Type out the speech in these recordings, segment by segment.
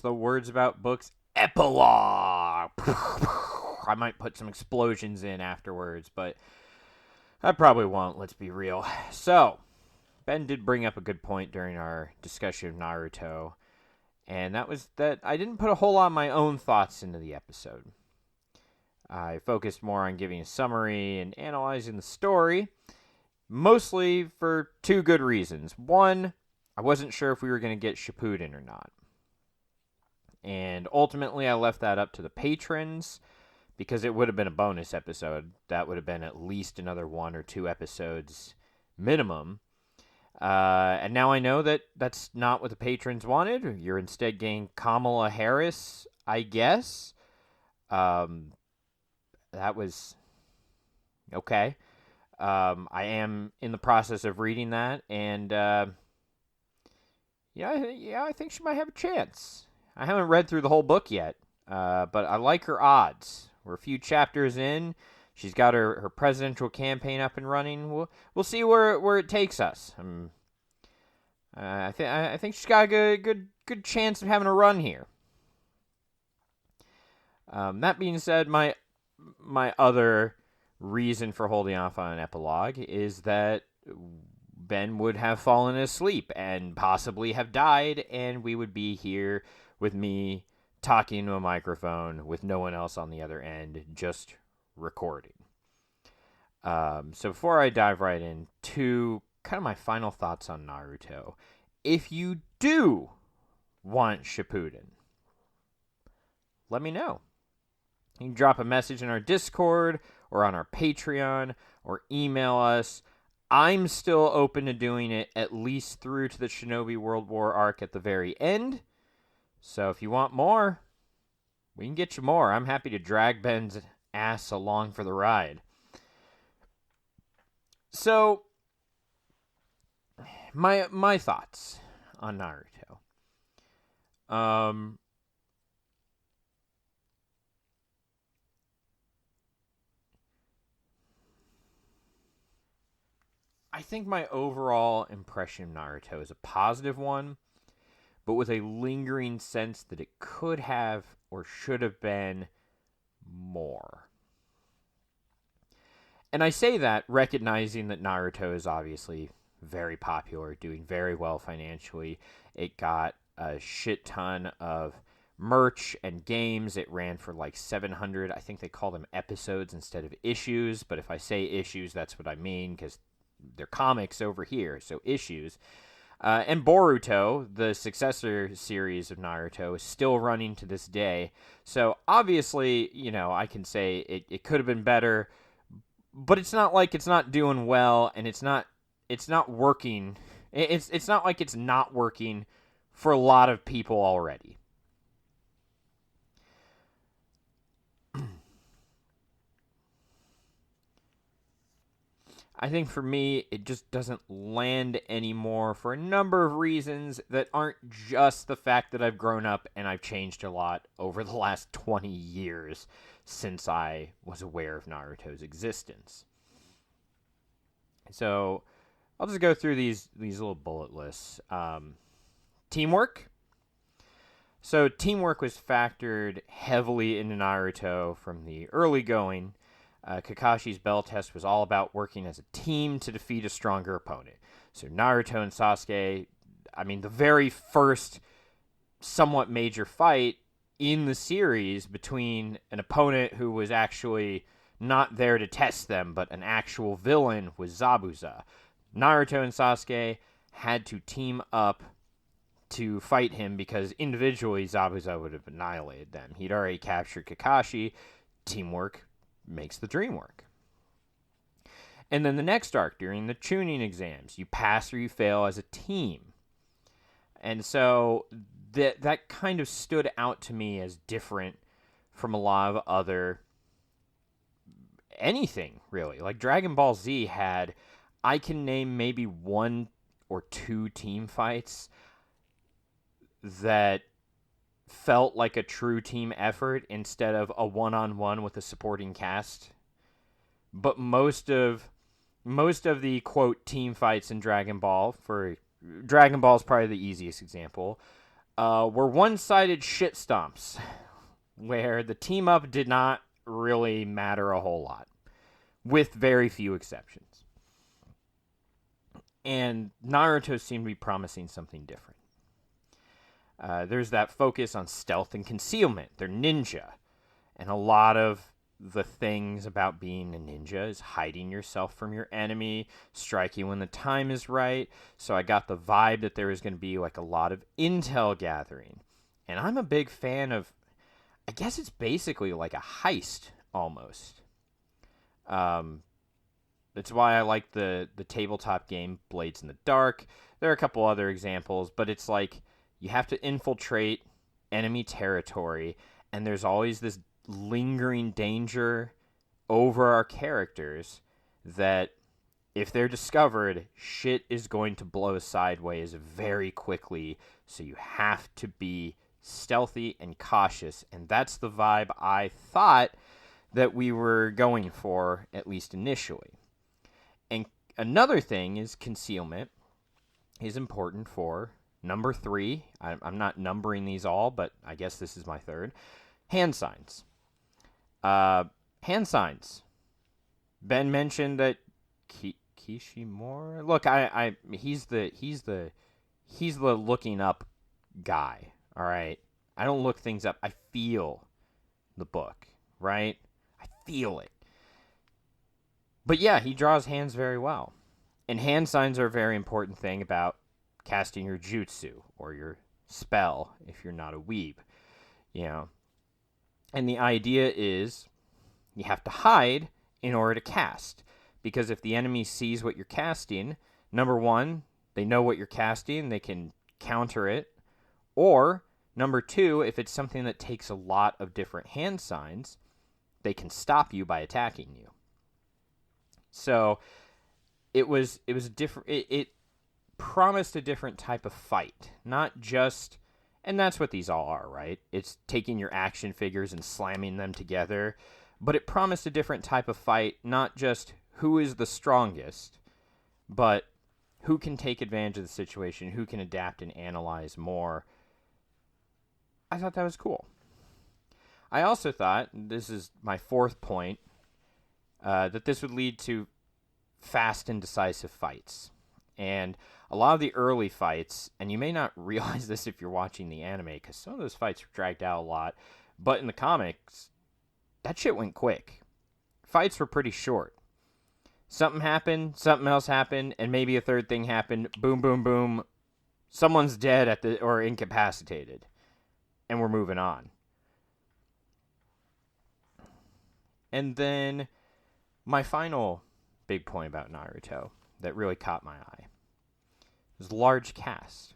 the words about books. Epilogue! I might put some explosions in afterwards, but I probably won't, let's be real. So, Ben did bring up a good point during our discussion of Naruto, and that was that I didn't put a whole lot of my own thoughts into the episode. I focused more on giving a summary and analyzing the story, mostly for two good reasons. One, I wasn't sure if we were going to get Shippuden or not. And ultimately, I left that up to the patrons, because it would have been a bonus episode. That would have been at least another 1 or 2 episodes minimum. And now I know that that's not what the patrons wanted. You're instead getting Kamala Harris, I guess. That was okay. I am in the process of reading that, and I think she might have a chance. I haven't read through the whole book yet, but I like her odds. We're a few chapters in. She's got her presidential campaign up and running. We'll see where it takes us. I think she's got a good chance of having a run here. That being said, my other reason for holding off on an epilogue is that Ben would have fallen asleep and possibly have died, and we would be here with me talking to a microphone with no one else on the other end, just recording. So before I dive right into kind of my final thoughts on Naruto, if you do want Shippuden, let me know. You can drop a message in our Discord or on our Patreon or email us. I'm still open to doing it at least through to the Shinobi World War arc at the very end. So if you want more, we can get you more. I'm happy to drag Ben's ass along for the ride. So, my thoughts on Naruto. I think my overall impression of Naruto is a positive one, but with a lingering sense that it could have or should have been more. And I say that recognizing that Naruto is obviously very popular, doing very well financially. It got a shit ton of merch and games. It ran for like 700, I think they call them episodes instead of issues, but if I say issues, that's what I mean, because they're comics over here, so issues. And Boruto, the successor series of Naruto, is still running to this day. So obviously, I can say it could have been better, but it's not like it's not doing well, and it's not working. It's not like it's not working for a lot of people already. I think for me, it just doesn't land anymore for a number of reasons that aren't just the fact that I've grown up and I've changed a lot over the last 20 years since I was aware of Naruto's existence. So I'll just go through these little bullet lists. Teamwork. So teamwork was factored heavily into Naruto from the early going. Kakashi's bell test was all about working as a team to defeat a stronger opponent. So Naruto and Sasuke, the very first somewhat major fight in the series between an opponent who was actually not there to test them, but an actual villain, was Zabuza. Naruto and Sasuke had to team up to fight him because individually Zabuza would have annihilated them. He'd already captured Kakashi. Teamwork makes the dream work. And then the next arc, during the Chunin exams, you pass or you fail as a team. And so that kind of stood out to me as different from a lot of other anything, really. Like Dragon Ball Z had, I can name maybe 1 or 2 team fights that felt like a true team effort instead of a one-on-one with a supporting cast. But most of the quote team fights in Dragon Ball, for Dragon Ball is probably the easiest example, were one-sided shit stomps where the team up did not really matter a whole lot, with very few exceptions. And Naruto seemed to be promising something different. There's that focus on stealth and concealment. They're ninja. And a lot of the things about being a ninja is hiding yourself from your enemy, striking when the time is right. So I got the vibe that there was going to be like a lot of intel gathering. And I'm a big fan of, I guess it's basically like a heist almost. That's why I like the tabletop game Blades in the Dark. There are a couple other examples, but it's like you have to infiltrate enemy territory, and there's always this lingering danger over our characters that if they're discovered, shit is going to blow sideways very quickly, so you have to be stealthy and cautious, and that's the vibe I thought that we were going for, at least initially. And another thing is concealment is important for number 3. I'm not numbering these all, but I guess this is my third. Hand signs. Hand signs. Ben mentioned that Kishimura. Look, he's the looking up guy. All right, I don't look things up. I feel the book, right? I feel it. But yeah, he draws hands very well, and hand signs are a very important thing about casting your jutsu or your spell if you're not a weeb, you know. And the idea is you have to hide in order to cast. Because if the enemy sees what you're casting, number one, they know what you're casting, they can counter it. Or, number two, if it's something that takes a lot of different hand signs, they can stop you by attacking you. So, it was a different... It promised a different type of fight. Not just... And that's what these all are, right? It's taking your action figures and slamming them together. But it promised a different type of fight, not just who is the strongest, but who can take advantage of the situation, who can adapt and analyze more. I thought that was cool. I also thought, this is my fourth point, that this would lead to fast and decisive fights. And a lot of the early fights, and you may not realize this if you're watching the anime, because some of those fights were dragged out a lot, but in the comics, that shit went quick. Fights were pretty short. Something happened, something else happened, and maybe a third thing happened. Boom, boom, boom. Someone's dead or incapacitated. And we're moving on. And then my final big point about Naruto that really caught my eye was large cast.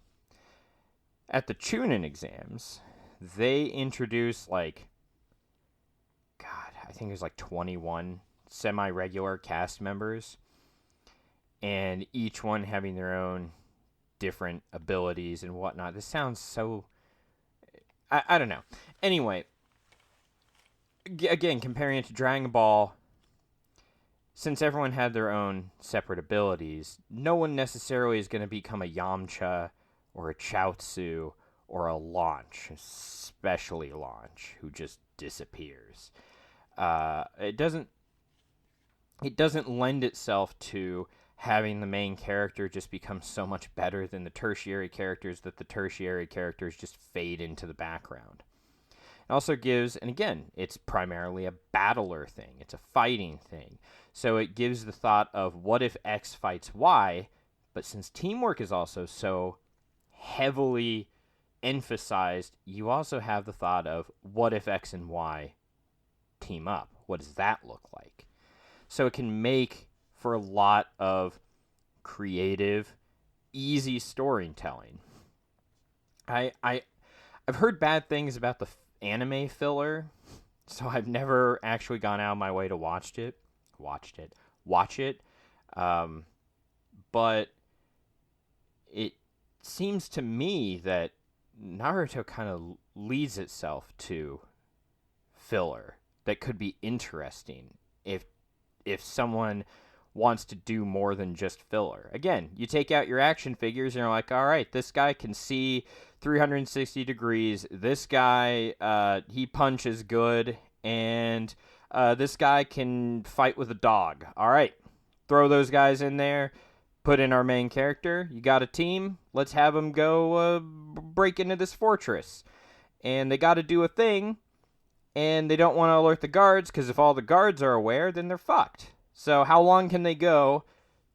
At the Chunin exams, they introduced I think it was 21 semi-regular cast members, and each one having their own different abilities and whatnot. This sounds so... I don't know. Anyway, again, comparing it to Dragon Ball, since everyone had their own separate abilities, no one necessarily is going to become a Yamcha or a Chaozu or a Launch, especially Launch, who just disappears. It doesn't lend itself to having the main character just become so much better than the tertiary characters that the tertiary characters just fade into the background. It also gives, and again, it's primarily a battler thing. It's a fighting thing. So it gives the thought of what if X fights Y, but since teamwork is also so heavily emphasized, you also have the thought of what if X and Y team up? What does that look like? So it can make for a lot of creative, easy storytelling. I've heard bad things about the anime filler, so I've never actually gone out of my way to watch it. But it seems to me that Naruto kind of leads itself to filler that could be interesting if someone wants to do more than just filler. Again, you take out your action figures and you're like, all right, this guy can see 360 degrees. This guy, he punches good. And this guy can fight with a dog. All right, throw those guys in there. Put in our main character. You got a team. Let's have them go break into this fortress. And they got to do a thing. And they don't want to alert the guards, because if all the guards are aware, then they're fucked. So how long can they go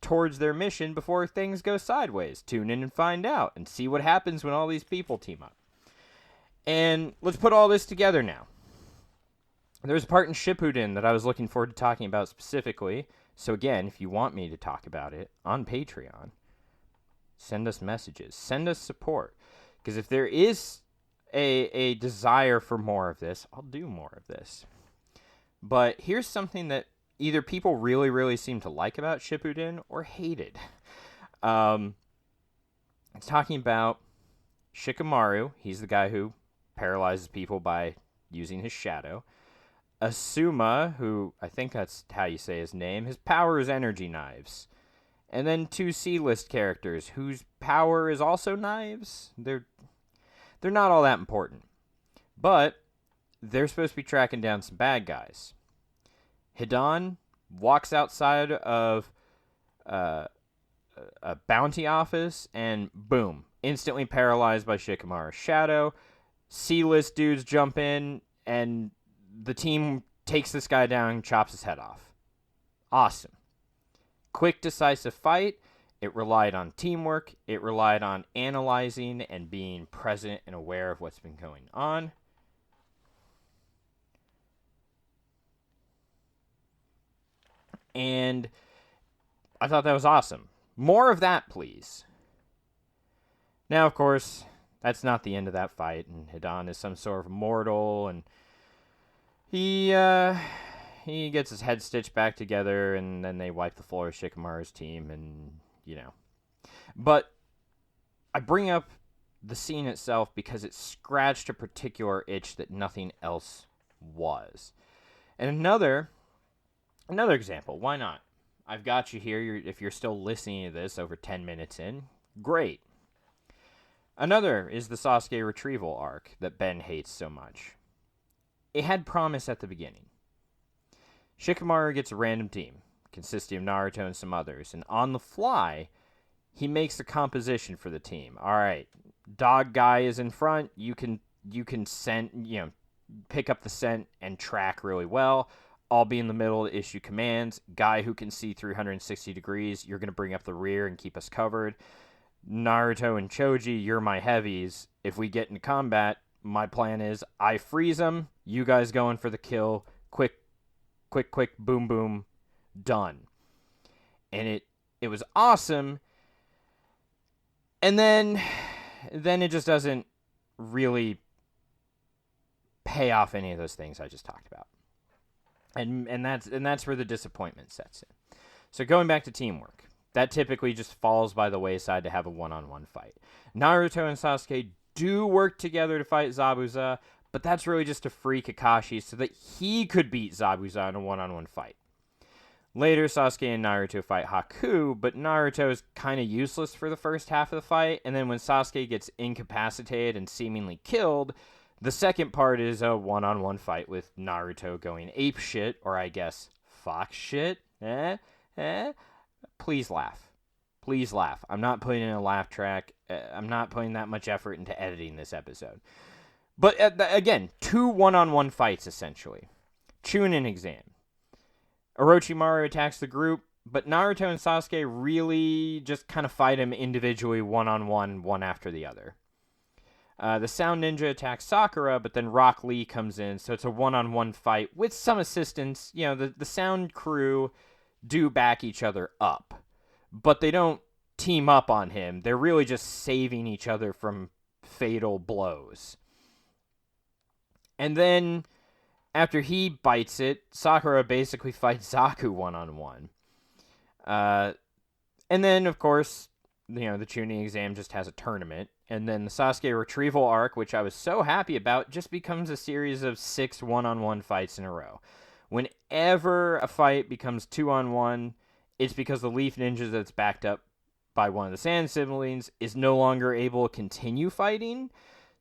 towards their mission before things go sideways? Tune in and find out, and see what happens when all these people team up. And let's put all this together now. There's a part in Shippuden that I was looking forward to talking about specifically. So again, if you want me to talk about it on Patreon, send us messages. Send us support. Because if there is a desire for more of this, I'll do more of this. But here's something that either people really, really seem to like about Shippuden or hated. It's talking about Shikamaru. He's the guy who paralyzes people by using his shadow. Asuma, who I think that's how you say his name, his power is energy knives. And then 2 C-list characters whose power is also knives. They're not all that important. But they're supposed to be tracking down some bad guys. Hidan walks outside of a bounty office and boom, instantly paralyzed by Shikamaru's shadow. C-list dudes jump in and the team takes this guy down and chops his head off. Awesome. Quick, decisive fight. It relied on teamwork. It relied on analyzing and being present and aware of what's been going on. And I thought that was awesome. More of that, please. Now, of course, that's not the end of that fight. And Hidan is some sort of mortal, and he gets his head stitched back together, and then they wipe the floor of Shikamaru's team, and, you know. But I bring up the scene itself because it scratched a particular itch that nothing else was. And another example, why not? I've got you here. If you're still listening to this over 10 minutes in, great. Another is the Sasuke retrieval arc that Ben hates so much. It had promise at the beginning. Shikamaru gets a random team, consisting of Naruto and some others, and on the fly, he makes the composition for the team. All right, dog guy is in front. You can pick up the scent and track really well. I'll be in the middle to issue commands. Guy who can see 360 degrees, you're going to bring up the rear and keep us covered. Naruto and Choji, you're my heavies. If we get into combat, my plan is I freeze them, you guys going for the kill, quick, boom, boom, done. And it was awesome. And then it just doesn't really pay off any of those things I just talked about. And that's where the disappointment sets in. So going back to teamwork, that typically just falls by the wayside to have a one-on-one fight. Naruto and Sasuke do work together to fight Zabuza, but that's really just to free Kakashi so that he could beat Zabuza in a one-on-one fight. Later, Sasuke and Naruto fight Haku, but Naruto is kind of useless for the first half of the fight, and then when Sasuke gets incapacitated and seemingly killed, the second part is a one-on-one fight with Naruto going ape shit, or I guess fox shit. Please laugh. Please laugh. I'm not putting in a laugh track. I'm not putting that much effort into editing this episode. But again, 2 one-on-one fights, essentially. Chunin exam. Orochimaru attacks the group, but Naruto and Sasuke really just kind of fight him individually, one-on-one, one after the other. The Sound Ninja attacks Sakura, but then Rock Lee comes in, so it's a one-on-one fight with some assistance. You know, the Sound crew do back each other up, but they don't team up on him. They're really just saving each other from fatal blows. And then, after he bites it, Sakura basically fights Zaku one-on-one. And then, of course, the Chunin exam just has a tournament. And then the Sasuke retrieval arc, which I was so happy about, just becomes a series of 6 one-on-one fights in a row. Whenever a fight becomes 2-on-1, it's because the Leaf Ninja that's backed up by one of the Sand siblings is no longer able to continue fighting.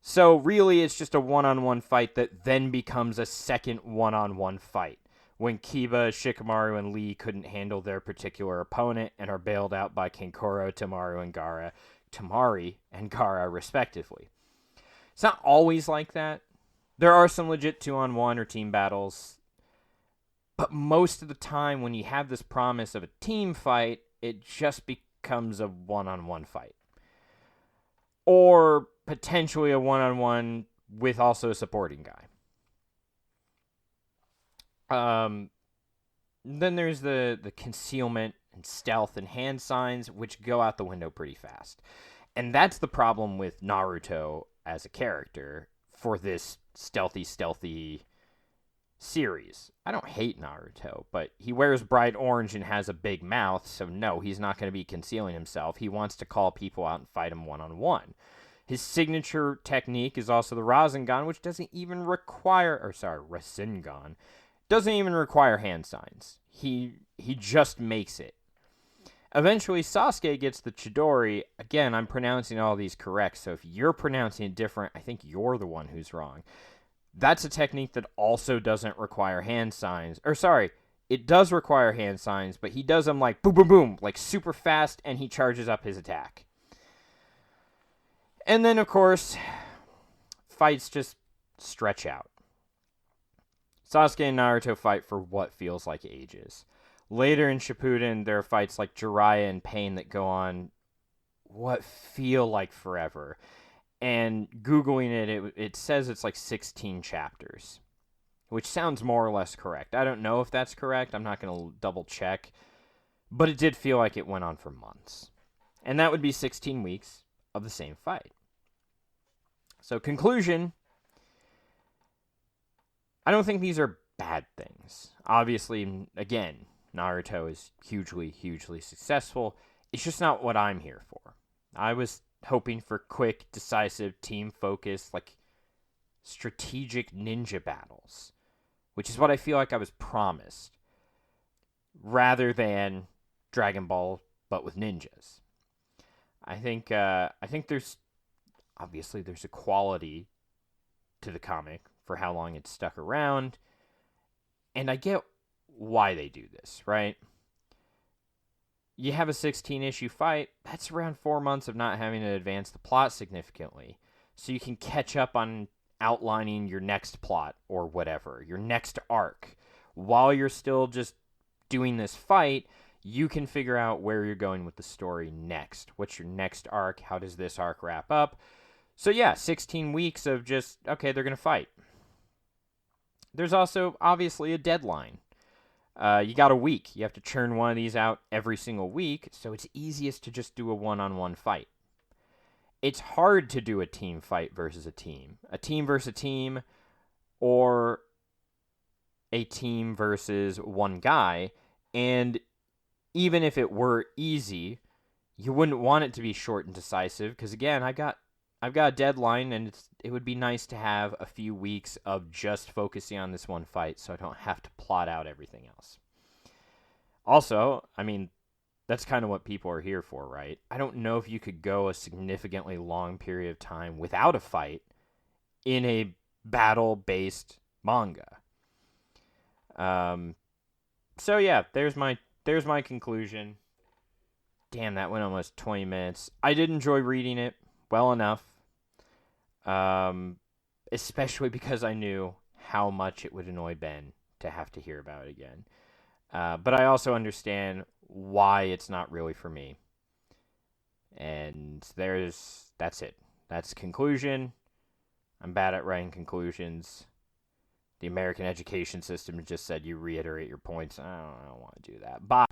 So really, it's just a one-on-one fight that then becomes a second one-on-one fight when Kiba, Shikamaru, and Lee couldn't handle their particular opponent and are bailed out by Kankuro, Tamari, and Gaara, respectively. It's not always like that. There are some legit 2-on-1 or team battles, but most of the time when you have this promise of a team fight, it just becomes a one-on-one fight. Or potentially a one-on-one with also a supporting guy. Then there's the concealment and stealth and hand signs, which go out the window pretty fast. And that's the problem with Naruto as a character for this stealthy series. I don't hate Naruto, but he wears bright orange and has a big mouth, so no, he's not going to be concealing himself. He wants to call people out and fight him one-on-one. His signature technique is also the Rasengan, which doesn't even require, Rasengan, doesn't even require hand signs. He just makes it. Eventually, Sasuke gets the Chidori. Again, I'm pronouncing all these correct, so if you're pronouncing it different, I think you're the one who's wrong. That's a technique that also doesn't require hand signs. It does require hand signs, but he does them like boom, boom, boom, like super fast, and he charges up his attack. And then, of course, fights just stretch out. Sasuke and Naruto fight for what feels like ages. Later in Shippuden, there are fights like Jiraiya and Pain that go on what feel like forever. And Googling it says it's like 16 chapters, which sounds more or less correct. I don't know if that's correct. I'm not going to double check. But it did feel like it went on for months. And that would be 16 weeks of the same fight. So, conclusion, I don't think these are bad things. Obviously, again, Naruto is hugely, hugely successful. It's just not what I'm here for. I was hoping for quick, decisive, team-focused, like, strategic ninja battles, which is what I feel like I was promised, rather than Dragon Ball, but with ninjas. I think there's a quality to the comic for how long it's stuck around, and I get why they do this, right? You have a 16-issue fight, that's around 4 months of not having to advance the plot significantly, so you can catch up on outlining your next plot or whatever, your next arc. While you're still just doing this fight, you can figure out where you're going with the story next. What's your next arc? How does this arc wrap up? So yeah, 16 weeks of just, okay, they're going to fight. There's also, obviously, a deadline. You got a week. You have to churn one of these out every single week, so it's easiest to just do a one-on-one fight. It's hard to do a team fight versus a team versus a team, or a team versus one guy, and even if it were easy, you wouldn't want it to be short and decisive, because again, I've got a deadline, and it would be nice to have a few weeks of just focusing on this one fight so I don't have to plot out everything else. Also, I mean, that's kind of what people are here for, right? I don't know if you could go a significantly long period of time without a fight in a battle-based manga. So yeah, there's my conclusion. Damn, that went almost 20 minutes. I did enjoy reading it well enough. Especially because I knew how much it would annoy Ben to have to hear about it again. But I also understand why it's not really for me. And that's it. That's conclusion. I'm bad at writing conclusions. The American education system just said you reiterate your points. I don't want to do that. Bye.